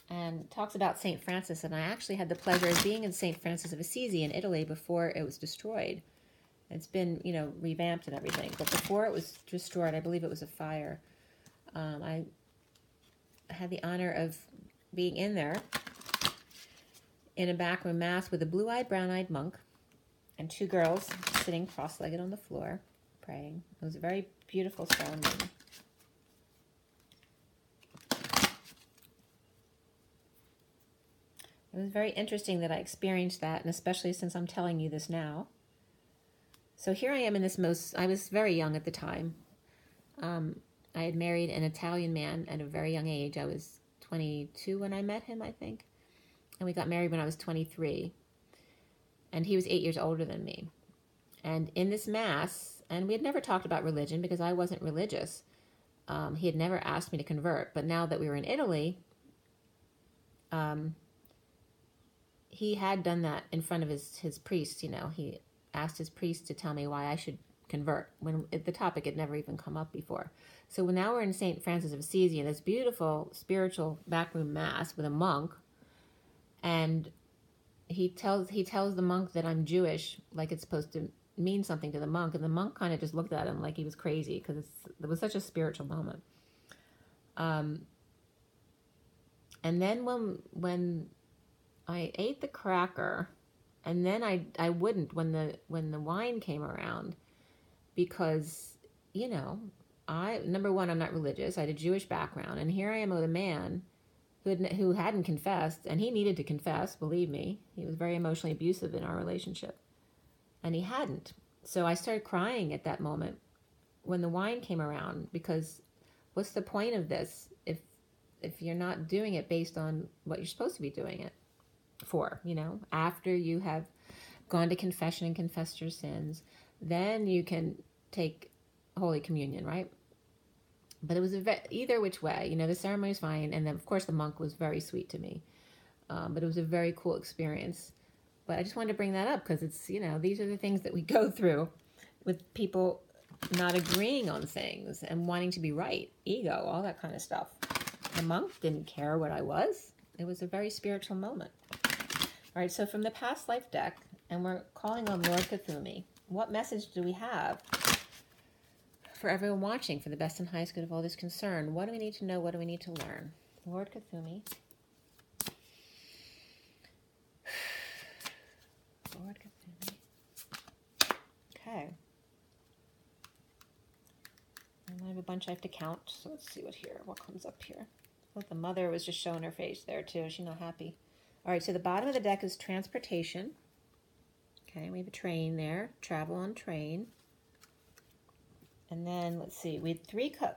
and talks about St. Francis. And I actually had the pleasure of being in St. Francis of Assisi in Italy before it was destroyed. It's been, revamped and everything. But before it was destroyed, I believe it was a fire. I had the honor of being in there in a backroom mass with a blue-eyed, brown-eyed monk and 2 girls sitting cross-legged on the floor praying. It was a very beautiful ceremony. It was very interesting that I experienced that, and especially since I'm telling you this now. So here I am in this I was very young at the time. I had married an Italian man at a very young age. I was 22 when I met him, I think. And we got married when I was 23. And he was 8 years older than me. And in this Mass, and we had never talked about religion because I wasn't religious. He had never asked me to convert. But now that we were in Italy, he had done that in front of his priest. He asked his priest to tell me why I should convert, when the topic had never even come up before. So now we're in St. Francis of Assisi, in this beautiful spiritual backroom Mass with a monk, and he tells the monk that I'm Jewish, like it's supposed to mean something to the monk, and the monk kind of just looked at him like he was crazy, because it was such a spiritual moment. And then when I ate the cracker, and then I wouldn't when the wine came around, because number one, I'm not religious. I had a Jewish background, and here I am with a man who hadn't confessed, and he needed to confess. Believe me, he was very emotionally abusive in our relationship, and he hadn't. So I started crying at that moment when the wine came around, because what's the point of this if you're not doing it based on what you're supposed to be doing it for? After you have gone to confession and confessed your sins, then you can take Holy Communion, right? But it was either which way, the ceremony was fine, and then of course the monk was very sweet to me, but it was a very cool experience. But I just wanted to bring that up because it's, these are the things that we go through with people not agreeing on things and wanting to be right, ego, all that kind of stuff. The monk didn't care what I was. It was a very spiritual moment. All right, so from the past life deck, and we're calling on Lord Cthulhu, what message do we have for everyone watching, for the best and highest good of all this concern? What do we need to know? What do we need to learn? Lord Cthulhu. Lord Cthulhu. Okay. And I have a bunch I have to count, so let's see what comes up here. Oh, the mother was just showing her face there too. She's not happy. All right, so the bottom of the deck is transportation. Okay, we have a train there, travel on train. And then, let's see, we had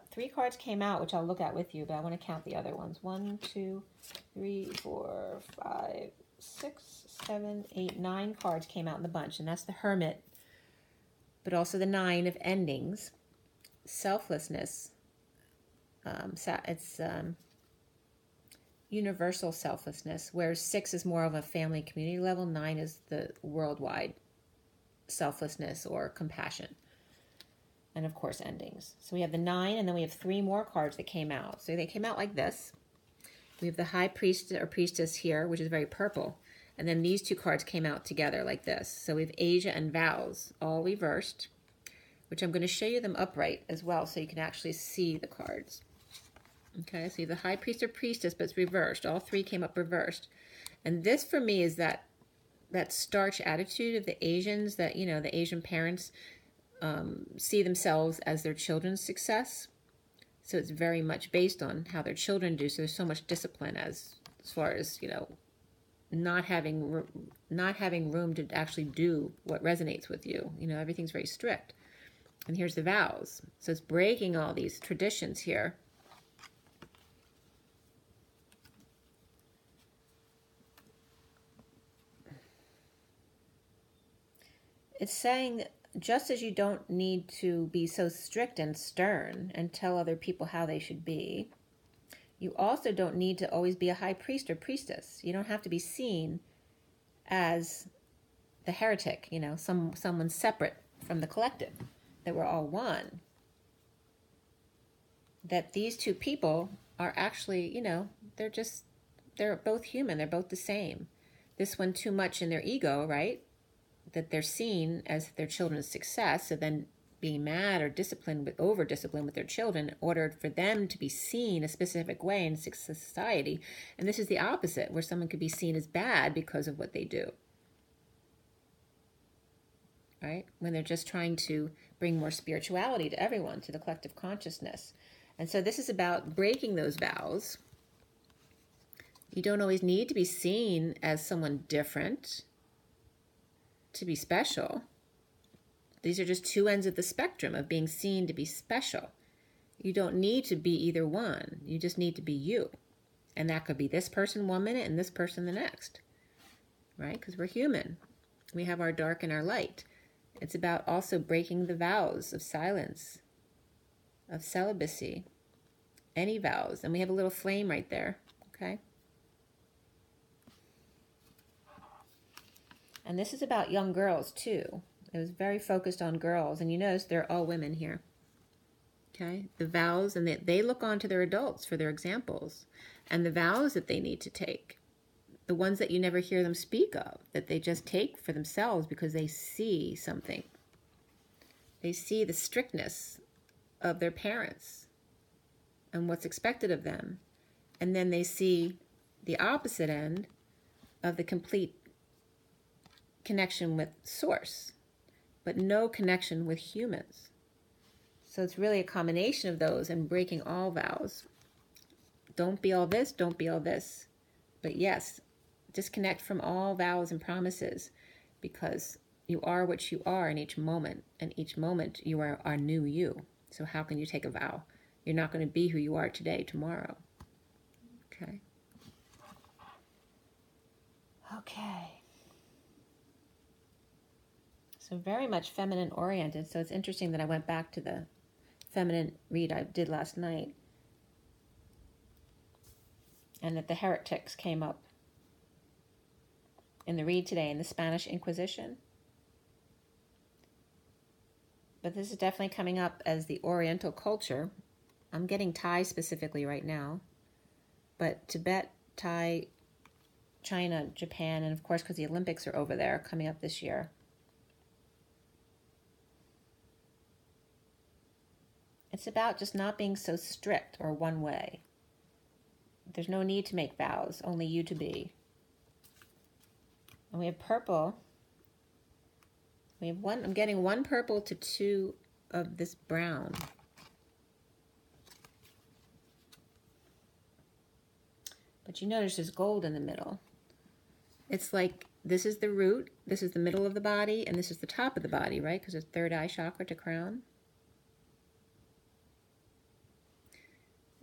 three cards came out, which I'll look at with you, but I want to count the other ones. 1, 2, 3, 4, 5, 6, 7, 8, 9 cards came out in the bunch, and that's the Hermit, but also the 9 of endings, selflessness. It's universal selflessness, whereas 6 is more of a family community level, 9 is the worldwide selflessness or compassion. And of course, endings. So we have the 9, and then we have 3 more cards that came out. So they came out like this. We have the High Priest or Priestess here, which is very purple. And then these 2 cards came out together like this. So we have Asia and Vows, all reversed, which I'm going to show you them upright as well, so you can actually see the cards. Okay, so you have the High Priest or Priestess, but it's reversed. All 3 came up reversed. And this, for me, is that starch attitude of the Asians, that, the Asian parents see themselves as their children's success. So it's very much based on how their children do. So there's so much discipline as far as, not having room to actually do what resonates with you. Everything's very strict. And here's the vows. So it's breaking all these traditions here. It's saying, just as you don't need to be so strict and stern and tell other people how they should be, you also don't need to always be a high priest or priestess. You don't have to be seen as the heretic, someone separate from the collective, that we're all one. That these 2 people are actually, they're both human. They're both the same. This one too much in their ego, right? That they're seen as their children's success, so then being mad or over-disciplined with their children in order for them to be seen a specific way in society. And this is the opposite, where someone could be seen as bad because of what they do. Right? When they're just trying to bring more spirituality to everyone, to the collective consciousness. And so this is about breaking those vows, You don't always need to be seen as someone different to be special. These are just two ends of the spectrum of being seen to be special. You don't need to be either one. You just need to be you. And that could be this person one minute and this person the next, right? Because we're human. We have our dark and our light. It's about also breaking the vows of silence, of celibacy, any vows. And we have a little flame right there, okay? And this is about young girls too. It was very focused on girls. And you notice they're all women here. Okay? The vows, and they look on to their adults for their examples. And the vows that they need to take. The ones that you never hear them speak of. That they just take for themselves because they see something. They see the strictness of their parents. And what's expected of them. And then they see the opposite end of the complete connection with Source, but no connection with humans. So it's really a combination of those and breaking all vows. Don't be all this, don't be all this. But yes, disconnect from all vows and promises, because you are what you are in each moment, and each moment you are new you. So how can you take a vow? You're not going to be who you are today, tomorrow. Okay. Okay. So very much feminine oriented. So it's interesting that I went back to the feminine read I did last night. And that the heretics came up in the read today in the Spanish Inquisition. But this is definitely coming up as the Oriental culture. I'm getting Thai specifically right now. But Tibet, Thai, China, Japan, and of course because the Olympics are over there coming up this year. It's about just not being so strict or one way. There's no need to make vows, only you to be. And we have purple. We have one, I'm getting one purple to two of this brown. But you notice there's gold in the middle. It's like this is the root, this is the middle of the body, and this is the top of the body, right? Because it's third eye chakra to crown.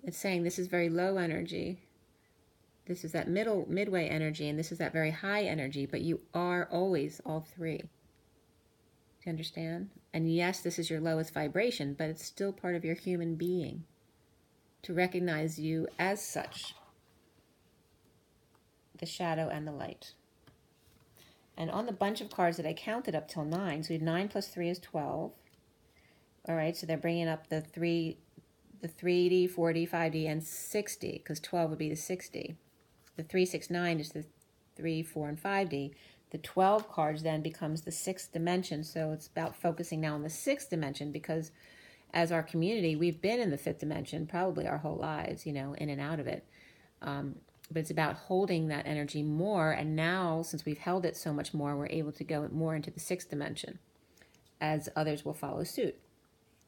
It's saying this is very low energy. This is that midway energy, and this is that very high energy, but you are always all three. Do you understand? And yes, this is your lowest vibration, but it's still part of your human being. To recognize you as such. The shadow and the light. And on the bunch of cards that I counted up till 9, so we have 9 plus 3 is 12. All right, so they're bringing up the 3D, 4D, 5D, and 60, because 12 would be the 60. The 3, 6, 9 is the 3, 4, and 5D. The 12 cards then becomes the 6th dimension, so it's about focusing now on the 6th dimension, because as our community, we've been in the 5th dimension probably our whole lives, you know, in and out of it. But it's about holding that energy more, and now, since we've held it so much more, we're able to go more into the 6th dimension, as others will follow suit.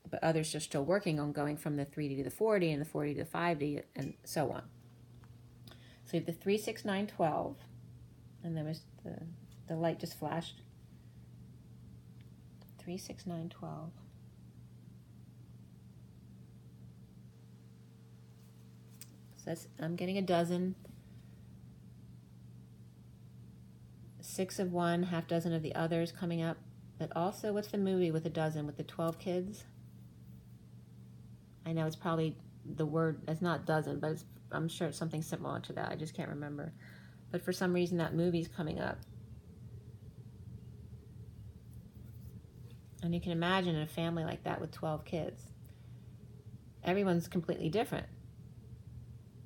But others are still working on going from the 3D to the 4D, and the 4D to the 5D, and so on. So you have the 3, 6, 9, 12, and there was the light just flashed. 3, 6, 9, 12. So that's, I'm getting a dozen. 6 of one, half dozen of the others coming up. But also, what's the movie with a dozen, with the 12 kids? I know it's probably the word, it's not dozen, but I'm sure it's something similar to that. I just can't remember. But for some reason, that movie's coming up. And you can imagine a family like that with 12 kids. Everyone's completely different.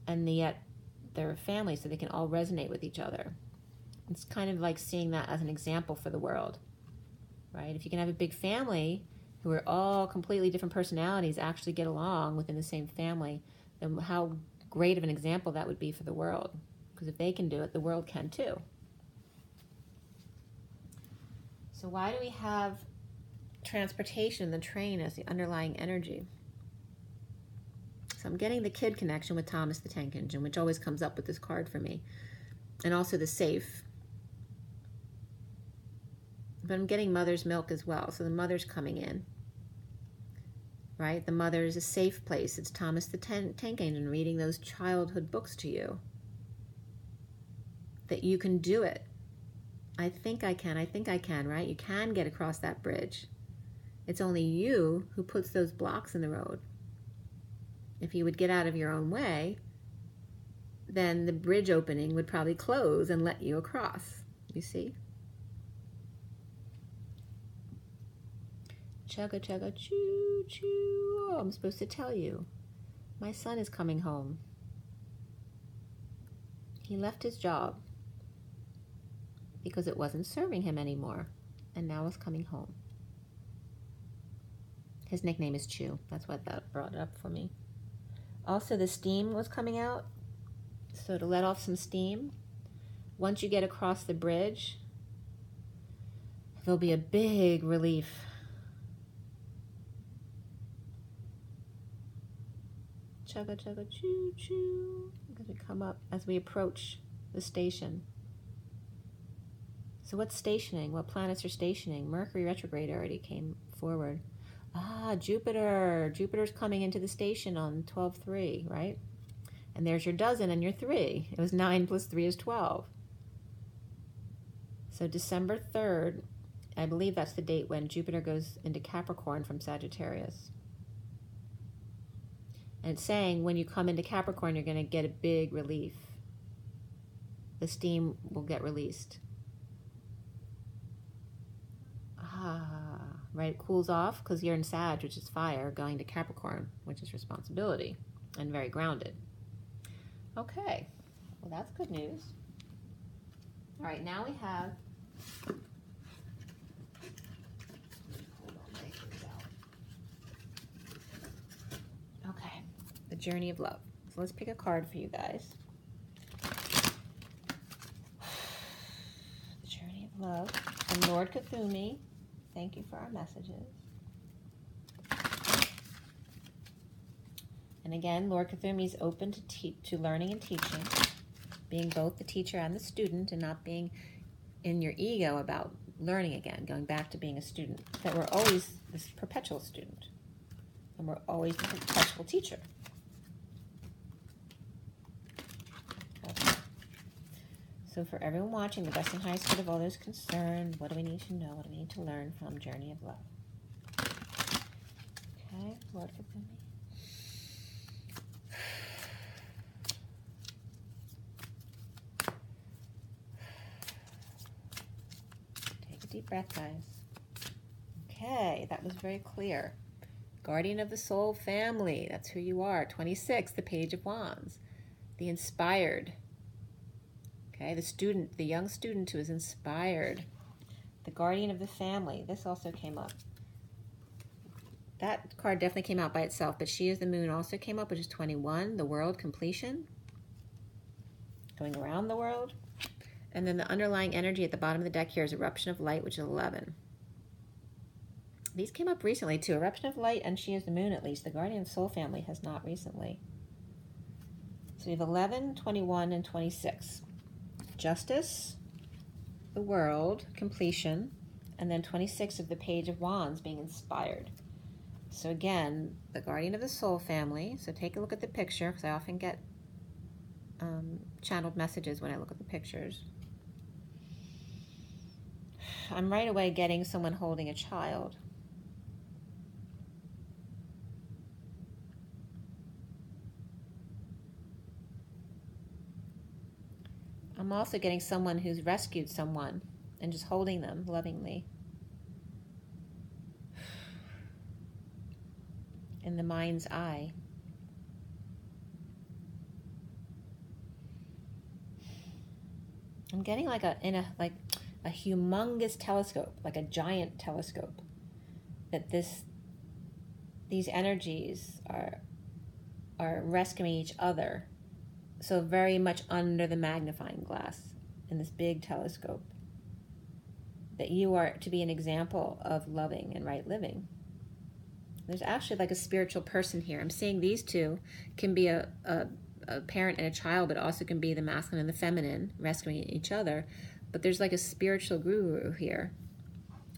And yet, they're a family, so they can all resonate with each other. It's kind of like seeing that as an example for the world, right? If you can have a big family who are all completely different personalities actually get along within the same family, then how great of an example that would be for the world. Because if they can do it, the world can too. So why do we have transportation, the train, as the underlying energy? So I'm getting the kid connection with Thomas the Tank Engine, which always comes up with this card for me. And also the safe. But I'm getting mother's milk as well. So the mother's coming in. Right? The mother is a safe place. It's Thomas the Tank Engine reading those childhood books to you. That you can do it. I think I can, right? You can get across that bridge. It's only you who puts those blocks in the road. If you would get out of your own way, then the bridge opening would probably close and let you across. You see? Chugga chugga choo choo. Oh, I'm supposed to tell you. My son is coming home. He left his job because it wasn't serving him anymore, and now is coming home. His nickname is Chew. That's what that brought up for me. Also, the steam was coming out, so to let off some steam. Once you get across the bridge, there'll be a big relief. Chugga chugga choo choo. As we come up, as we approach the station. So what's stationing? What planets are stationing? Mercury retrograde already came forward. Ah, Jupiter. Jupiter's coming into the station on 12/3, right? And there's your dozen and your 3. It was 9 plus 3 is 12. So December 3rd, I believe that's the date when Jupiter goes into Capricorn from Sagittarius. And it's saying when you come into Capricorn, you're going to get a big relief. The steam will get released. Right, it cools off because you're in Sag, which is fire, going to Capricorn, which is responsibility, and very grounded. Okay, well that's good news. All right, now we have, hold on, take these out. Okay, the Journey of Love. So let's pick a card for you guys. The Journey of Love from Lord Cthulhu. Thank you for our messages. And again, Lord Cthulhu is open to learning and teaching, being both the teacher and the student, and not being in your ego about learning again, going back to being a student. That we're always this perpetual student, and we're always the perpetual teacher. Okay. So for everyone watching, the best and highest good of all those concerned, what do we need to know? What do we need to learn from Journey of Love? Okay, Lord Cthulhu. Take a deep breath, guys. Okay, that was very clear. Guardian of the soul family, that's who you are. 26, the Page of Wands. The inspired. Okay, the student, the young student who is inspired. The guardian of the family. This also came up. That card definitely came out by itself, but She is the Moon also came up, which is 21, the world, completion. Going around the world. And then the underlying energy at the bottom of the deck here is Eruption of Light, which is 11. These came up recently too. Eruption of Light and She is the Moon, at least. The Guardian of Soul family has not recently. So we have 11, 21, and 26. Justice, the world, completion, and then 26 of the Page of Wands being inspired. So again, the Guardian of the Soul family. So take a look at the picture, because I often get channeled messages when I look at the pictures. I'm right away getting someone holding a child. I'm also getting someone who's rescued someone and just holding them lovingly. In the mind's eye. I'm getting like a humongous telescope, like a giant telescope, that these energies are rescuing each other. So very much under the magnifying glass in this big telescope. That you are to be an example of loving and right living. There's actually like a spiritual person here. I'm seeing these two can be a parent and a child, but also can be the masculine and the feminine rescuing each other. But there's like a spiritual guru here,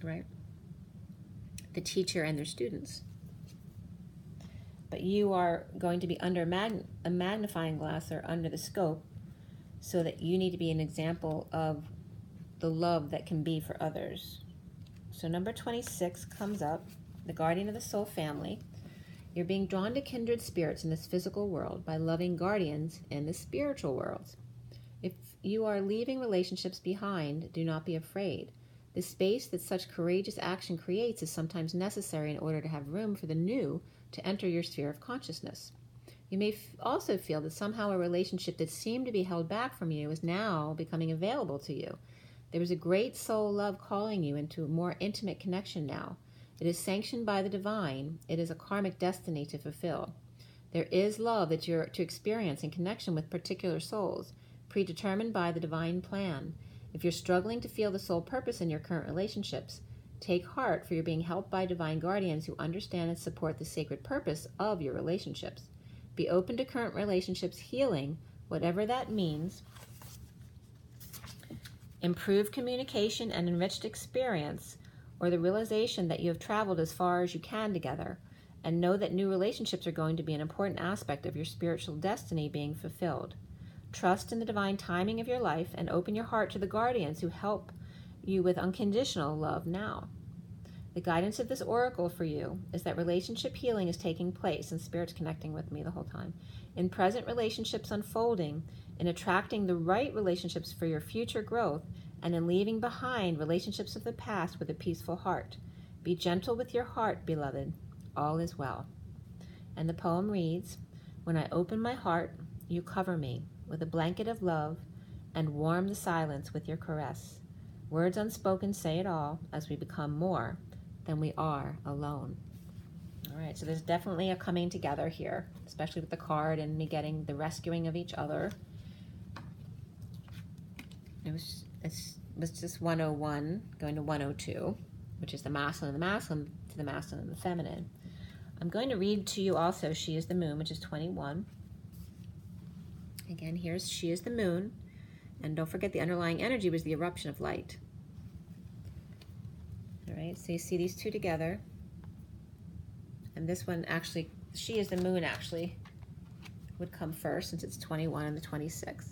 right? The teacher and their students. But you are going to be under a magnifying glass or under the scope, so that you need to be an example of the love that can be for others. So number 26 comes up, the guardian of the soul family. You're being drawn to kindred spirits in this physical world by loving guardians in the spiritual world. If you are leaving relationships behind, do not be afraid. The space that such courageous action creates is sometimes necessary in order to have room for the new to enter your sphere of consciousness. You may also feel that somehow a relationship that seemed to be held back from you is now becoming available to you. There is a great soul love calling you into a more intimate connection now. It is sanctioned by the divine. It is a karmic destiny to fulfill. There is love that you're to experience in connection with particular souls, predetermined by the divine plan. If you're struggling to feel the soul purpose in your current relationships, take heart, for you're being helped by divine guardians who understand and support the sacred purpose of your relationships. Be open to current relationships healing, whatever that means. Improve communication and enriched experience, or the realization that you have traveled as far as you can together, and know that new relationships are going to be an important aspect of your spiritual destiny being fulfilled. Trust in the divine timing of your life and open your heart to the guardians who help you with unconditional love now. The guidance of this oracle for you is that relationship healing is taking place, and Spirit's connecting with me the whole time, in present relationships unfolding, in attracting the right relationships for your future growth, and in leaving behind relationships of the past with a peaceful heart. Be gentle with your heart, beloved. All is well. And the poem reads, when I open my heart, you cover me with a blanket of love and warm the silence with your caress. Words unspoken say it all as we become more than we are alone. All right, so there's definitely a coming together here, especially with the card and me getting the rescuing of each other. It was just 101 going to 102, which is the masculine and the masculine to the masculine and the feminine. I'm going to read to you also She is the Moon, which is 21. Again, here's She is the Moon. And don't forget the underlying energy was the eruption of light. All right, so you see these two together. And this one actually, She is the Moon actually would come first, since it's 21 and the 26.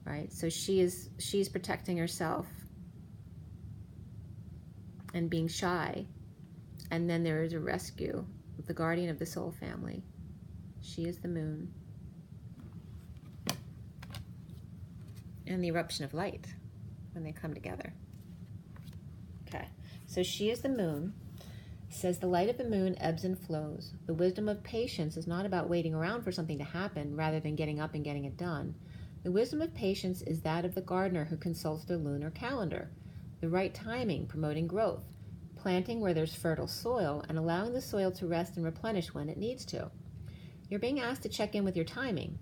Right, so she's protecting herself and being shy. And then there is a rescue with the guardian of the soul family. She is the moon. And the eruption of light when they come together. Okay, so She is the Moon. Says the light of the moon ebbs and flows. The wisdom of patience is not about waiting around for something to happen rather than getting up and getting it done. The wisdom of patience is that of the gardener who consults the lunar calendar. The right timing, promoting growth, planting where there's fertile soil, and allowing the soil to rest and replenish when it needs to. You're being asked to check in with your timing.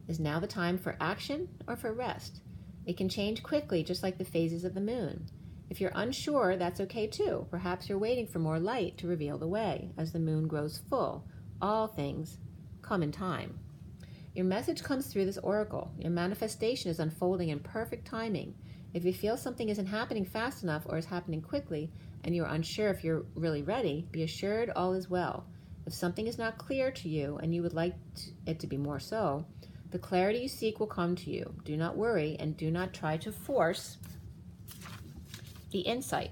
Is now the time for action or for rest? It can change quickly, just like the phases of the moon. If you're unsure, that's okay too. Perhaps you're waiting for more light to reveal the way. As the moon grows full, all things come in time. Your message comes through this oracle. Your manifestation is unfolding in perfect timing. If you feel something isn't happening fast enough or is happening quickly, and you're unsure if you're really ready, be assured all is well. If something is not clear to you and you would like it to be more so, the clarity you seek will come to you. Do not worry and do not try to force the insight.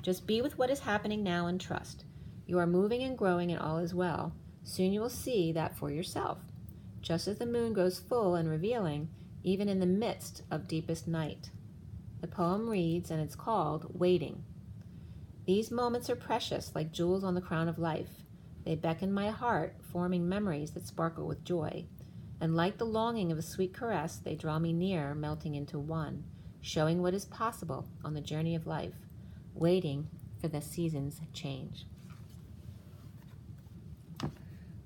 Just be with what is happening now and trust. You are moving and growing and all is well. Soon you will see that for yourself. Just as the moon grows full and revealing, even in the midst of deepest night. The poem reads, and it's called Waiting. These moments are precious, like jewels on the crown of life. They beckon my heart, forming memories that sparkle with joy. And like the longing of a sweet caress, they draw me near, melting into one, showing what is possible on the journey of life, waiting for the seasons change.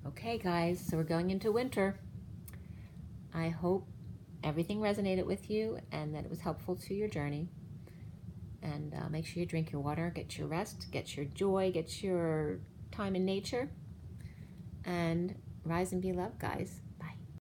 Okay, guys, so we're going into winter. I hope everything resonated with you and that it was helpful to your journey. And make sure you drink your water, get your rest, get your joy, get your time in nature, and rise and be loved, guys.